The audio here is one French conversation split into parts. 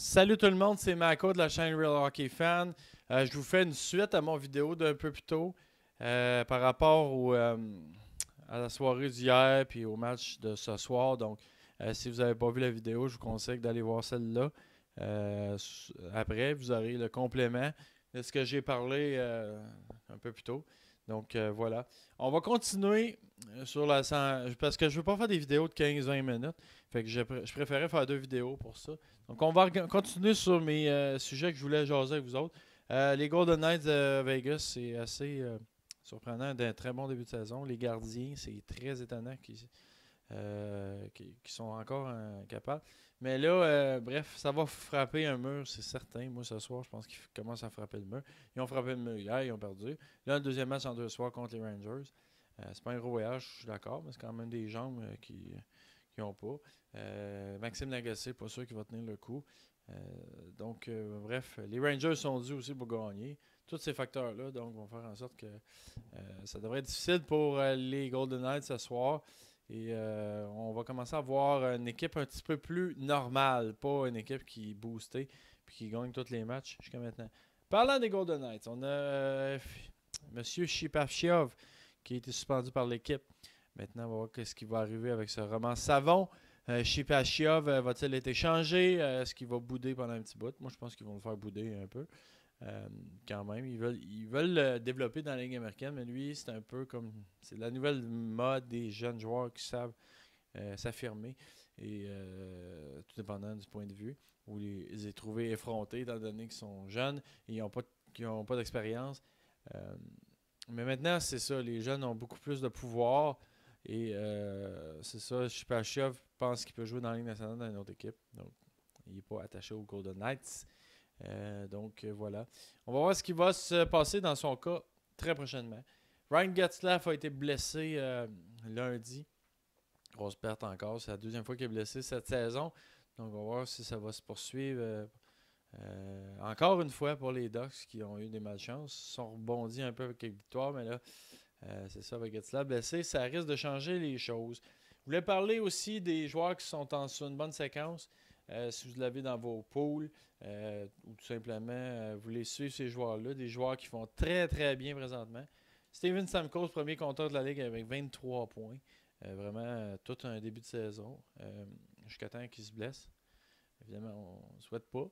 Salut tout le monde, c'est Mako de la chaîne Real Hockey Fan. Je vous fais une suite à mon vidéo d'un peu plus tôt par rapport à la soirée d'hier puis au match de ce soir. Donc, si vous n'avez pas vu la vidéo, je vous conseille d'aller voir celle-là. Après, vous aurez le complément de ce que j'ai parlé un peu plus tôt. Donc, voilà. On va continuer sur la parce que je ne veux pas faire des vidéos de 15-20 minutes. Fait que je préférais faire deux vidéos pour ça. Donc, on va continuer sur mes sujets que je voulais jaser avec vous autres. Les Golden Knights de Vegas, c'est assez surprenant d'un très bon début de saison. Les gardiens, c'est très étonnant qu'ils sont encore capables. Mais là, bref, ça va frapper un mur, c'est certain. Moi, ce soir, je pense qu'ils commencent à frapper le mur. Ils ont frappé le mur hier, ils ont perdu. Là, le deuxième match en deux soirs contre les Rangers. C'est pas un gros voyage, je suis d'accord, mais c'est quand même des jambes qui n'ont pas. Maxime Lagacé, pas sûr qu'il va tenir le coup. Bref, les Rangers sont dus aussi pour gagner. Tous ces facteurs-là donc, vont faire en sorte que ça devrait être difficile pour les Golden Knights ce soir. Et on va commencer à voir une équipe un petit peu plus normale, pas une équipe qui est boostée et qui gagne tous les matchs jusqu'à maintenant. Parlant des Golden Knights, on a M. Shipachyov qui a été suspendu par l'équipe. Maintenant, on va voir ce qui va arriver avec ce roman savon. Shipachyov va-t-il être échangé? Est-ce qu'il va bouder pendant un petit bout? Moi, je pense qu'ils vont le faire bouder un peu. Quand même, ils veulent le développer dans la Ligue américaine, mais lui, c'est un peu comme. C'est la nouvelle mode des jeunes joueurs qui savent s'affirmer. Et tout dépendant du point de vue, où ils les trouvés effrontés, étant donné qu'ils sont jeunes et qu'ils n'ont pas d'expérience. Mais maintenant, c'est ça, les jeunes ont beaucoup plus de pouvoir. Et c'est ça, Shipachyov pense qu'il peut jouer dans la Ligue nationale dans une autre équipe. Donc, il n'est pas attaché aux Golden Knights. Voilà. On va voir ce qui va se passer dans son cas très prochainement. Ryan Getzlaf a été blessé lundi. Grosse perte encore. C'est la deuxième fois qu'il est blessé cette saison. Donc, on va voir si ça va se poursuivre. Encore une fois pour les Ducks qui ont eu des malchances. Ils sont rebondis un peu avec les victoires, mais là, c'est ça avec Getzlaf blessé. Ça risque de changer les choses. Je voulais parler aussi des joueurs qui sont sur une bonne séquence. Si vous l'avez dans vos pools ou tout simplement vous voulez suivre ces joueurs-là, des joueurs qui font très très bien présentement. Steven Stamkos, premier compteur de la Ligue avec 23 points. Vraiment tout un début de saison. Jusqu'à temps qu'il se blesse. Évidemment, on ne souhaite pas.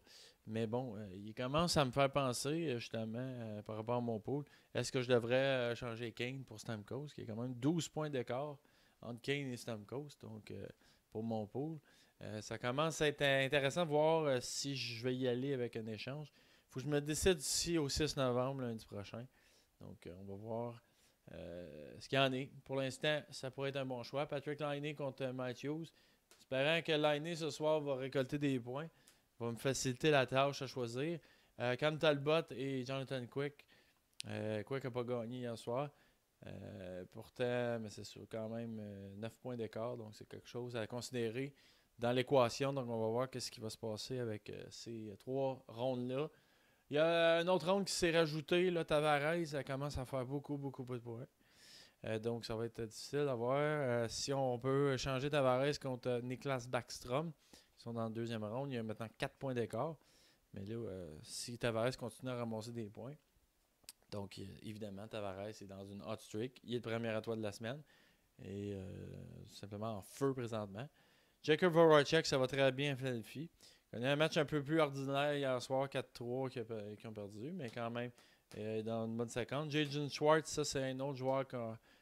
Mais bon, il commence à me faire penser, justement, par rapport à mon pool. Est-ce que je devrais changer Kane pour Stamkos, qui est quand même 12 points d'écart entre Kane et Stamkos, donc pour mon pool. Ça commence à être intéressant de voir si je vais y aller avec un échange. Il faut que je me décide d'ici au 6 novembre, lundi prochain. Donc, on va voir ce qu'il y en est. Pour l'instant, ça pourrait être un bon choix. Patrick Laine contre Matthews. Espérant que Laine ce soir va récolter des points. Va me faciliter la tâche à choisir. Cam Talbot et Jonathan Quick. Quick n'a pas gagné hier soir. Pourtant, mais c'est sûr, quand même 9 points d'écart. Donc, c'est quelque chose à considérer dans l'équation. Donc, on va voir ce qui va se passer avec ces trois rondes-là. Il y a une autre ronde qui s'est rajoutée. Là, Tavares, ça commence à faire beaucoup, beaucoup de points. Donc, ça va être difficile à voir. Si on peut changer Tavares contre Niklas Backstrom, ils sont dans la deuxième ronde. Il y a maintenant 4 points d'écart. Mais là, si Tavares continue à ramasser des points, donc évidemment, Tavares est dans une hot streak. Il est le premier étoile de la semaine. Et simplement en feu présentement. Jacob Voracek, ça va très bien à Philadelphie. Il y a un match un peu plus ordinaire hier soir, 4-3 qui ont perdu, mais quand même dans une bonne séquence. Jaden Schwartz, ça c'est un autre joueur que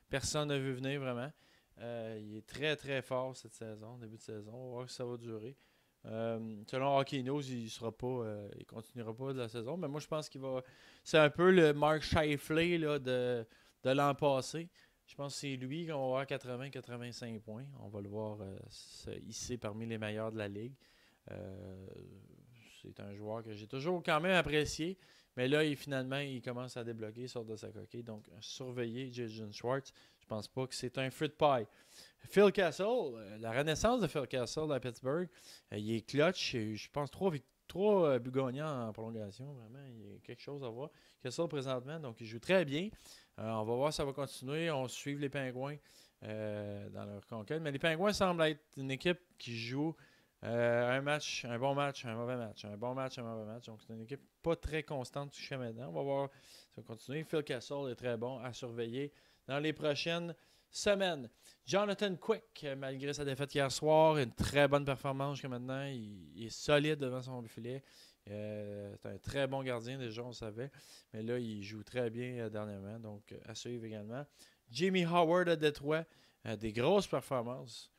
personne n'a vu venir vraiment. Il est très très fort cette saison, début de saison. On va voir si ça va durer. Selon Hockey News, il continuera pas de la saison, mais moi je pense qu'il va. C'est un peu le Mark Scheifele là, de l'an passé. Je pense que c'est lui qu'on va avoir 80-85 points. On va le voir ici parmi les meilleurs de la ligue. C'est un joueur que j'ai toujours quand même apprécié. Mais là, finalement, il commence à débloquer, il sort de sa coquille. Donc, surveiller Jason Schwartz. Je pense pas que c'est un fruit pie. Phil Castle, la renaissance de Phil Castle à Pittsburgh, il est clutch. Je pense trois buts gagnants en prolongation. Vraiment, il y a quelque chose à voir. Castle présentement, donc il joue très bien. On va voir si ça va continuer. On suit les Pingouins dans leur conquête. Mais les Pingouins semblent être une équipe qui joue Un match, un bon match, un mauvais match. Un bon match, un mauvais match. Donc, c'est une équipe pas très constante jusqu'à maintenant. On va voir si ça va continuer. Phil Kessel est très bon à surveiller dans les prochaines semaines. Jonathan Quick, malgré sa défaite hier soir, une très bonne performance jusqu'à maintenant. Il est solide devant son filet. C'est un très bon gardien, déjà, on le savait. Mais là, il joue très bien dernièrement. Donc, à suivre également. Jimmy Howard à Détroit. Des grosses performances.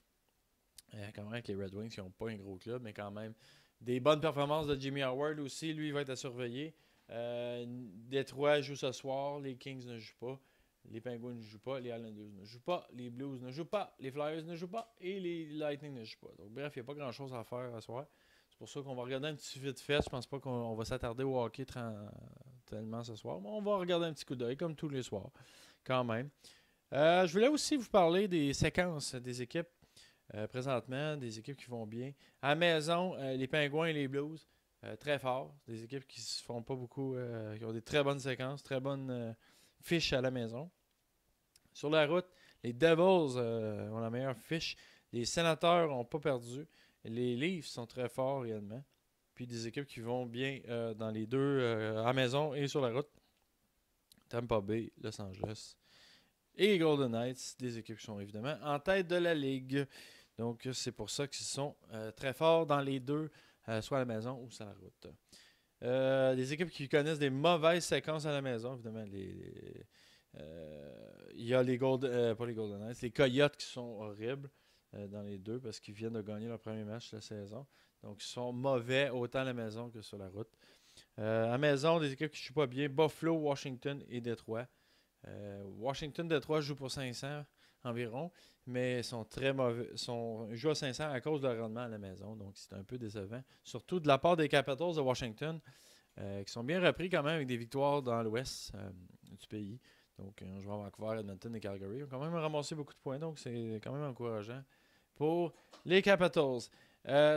Quand même avec les Red Wings qui n'ont pas un gros club, mais quand même des bonnes performances de Jimmy Howard aussi. Lui, il va être à surveiller. Détroit joue ce soir. Les Kings ne jouent pas. Les Penguins ne jouent pas. Les Islanders ne jouent pas. Les Blues ne jouent pas. Les Flyers ne jouent pas. Et les Lightning ne jouent pas. Donc, bref, il n'y a pas grand-chose à faire ce soir. C'est pour ça qu'on va regarder un petit vite fait. Je pense pas qu'on va s'attarder au hockey tellement ce soir. Mais on va regarder un petit coup d'œil, comme tous les soirs, quand même. Je voulais aussi vous parler des séquences des équipes. Présentement, des équipes qui vont bien. À la maison, les Pingouins et les Blues, très forts. Des équipes qui se font pas beaucoup, qui ont des très bonnes séquences, très bonnes fiches à la maison. Sur la route, les Devils ont la meilleure fiche. Les Sénateurs n'ont pas perdu. Les Leafs sont très forts réellement. Puis des équipes qui vont bien dans les deux, à la maison et sur la route. Tampa Bay, Los Angeles. Et les Golden Knights, des équipes qui sont évidemment en tête de la ligue. Donc, c'est pour ça qu'ils sont très forts dans les deux, soit à la maison ou sur la route. Des équipes qui connaissent des mauvaises séquences à la maison, évidemment. Il y a les pas les Golden Knights, les Coyotes qui sont horribles dans les deux parce qu'ils viennent de gagner leur premier match de la saison. Donc, ils sont mauvais autant à la maison que sur la route. À la maison, des équipes qui ne jouent pas bien, Buffalo, Washington et Détroit. Washington-Détroit joue pour 500 environ, mais sont très mauvais. Ils jouent à 500 à cause de leur rendement à la maison, donc c'est un peu décevant. Surtout de la part des Capitals de Washington, qui sont bien repris quand même avec des victoires dans l'ouest du pays. Donc, on joue à Vancouver, Edmonton et Calgary. Ils ont quand même ramassé beaucoup de points, donc c'est quand même encourageant pour les Capitals.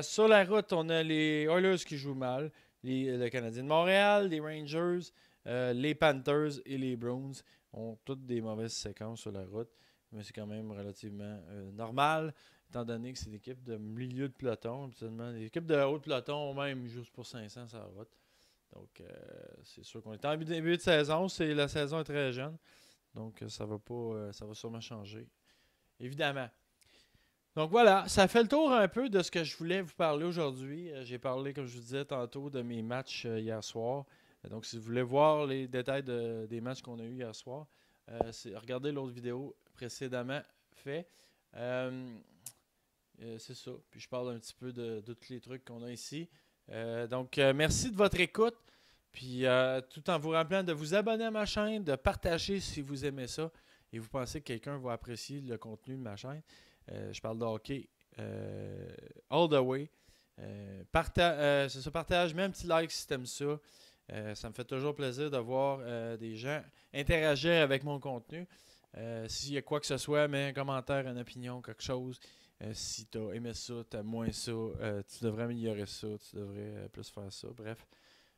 Sur la route, on a les Oilers qui jouent mal, le Canadien de Montréal, les Rangers, les Panthers et les Bruins ont toutes des mauvaises séquences sur la route, mais c'est quand même relativement normal, étant donné que c'est des équipes de milieu de peloton. Absolument. Les équipes de haut de peloton, même, jouent pour 500 sur la route. Donc, c'est sûr qu'on est en début de saison. La saison est très jeune. Donc, ça va sûrement changer. Évidemment. Donc, voilà. Ça fait le tour un peu de ce que je voulais vous parler aujourd'hui. J'ai parlé, comme je vous disais tantôt, de mes matchs hier soir. Donc, si vous voulez voir les détails des matchs qu'on a eu hier soir, regardez l'autre vidéo précédemment fait. C'est ça. Puis, je parle un petit peu de tous les trucs qu'on a ici. Donc, merci de votre écoute. Puis, tout en vous rappelant de vous abonner à ma chaîne, de partager si vous aimez ça et vous pensez que quelqu'un va apprécier le contenu de ma chaîne. Je parle de hockey all the way. C'est ça, partage, mets un petit like si tu aimes ça. Ça me fait toujours plaisir de voir des gens interagir avec mon contenu. S'il y a quoi que ce soit, mets un commentaire, une opinion, quelque chose. Si tu as aimé ça, tu as moins ça, tu devrais améliorer ça, tu devrais plus faire ça. Bref,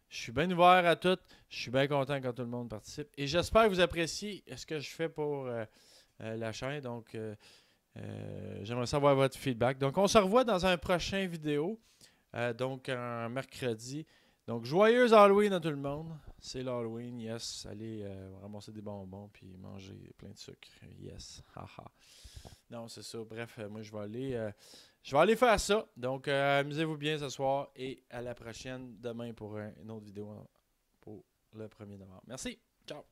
je suis bien ouvert à tout. Je suis bien content quand tout le monde participe. Et j'espère que vous appréciez ce que je fais pour la chaîne. Donc, j'aimerais savoir votre feedback. Donc, on se revoit dans un prochain vidéo. Donc, un mercredi. Donc, joyeux Halloween à tout le monde. C'est l'Halloween, yes. Allez ramasser des bonbons puis manger plein de sucre. Yes. Haha. Non, c'est ça. Bref, moi, je vais aller faire ça. Donc, amusez-vous bien ce soir et à la prochaine demain pour une autre vidéo pour le 1er novembre. Merci. Ciao.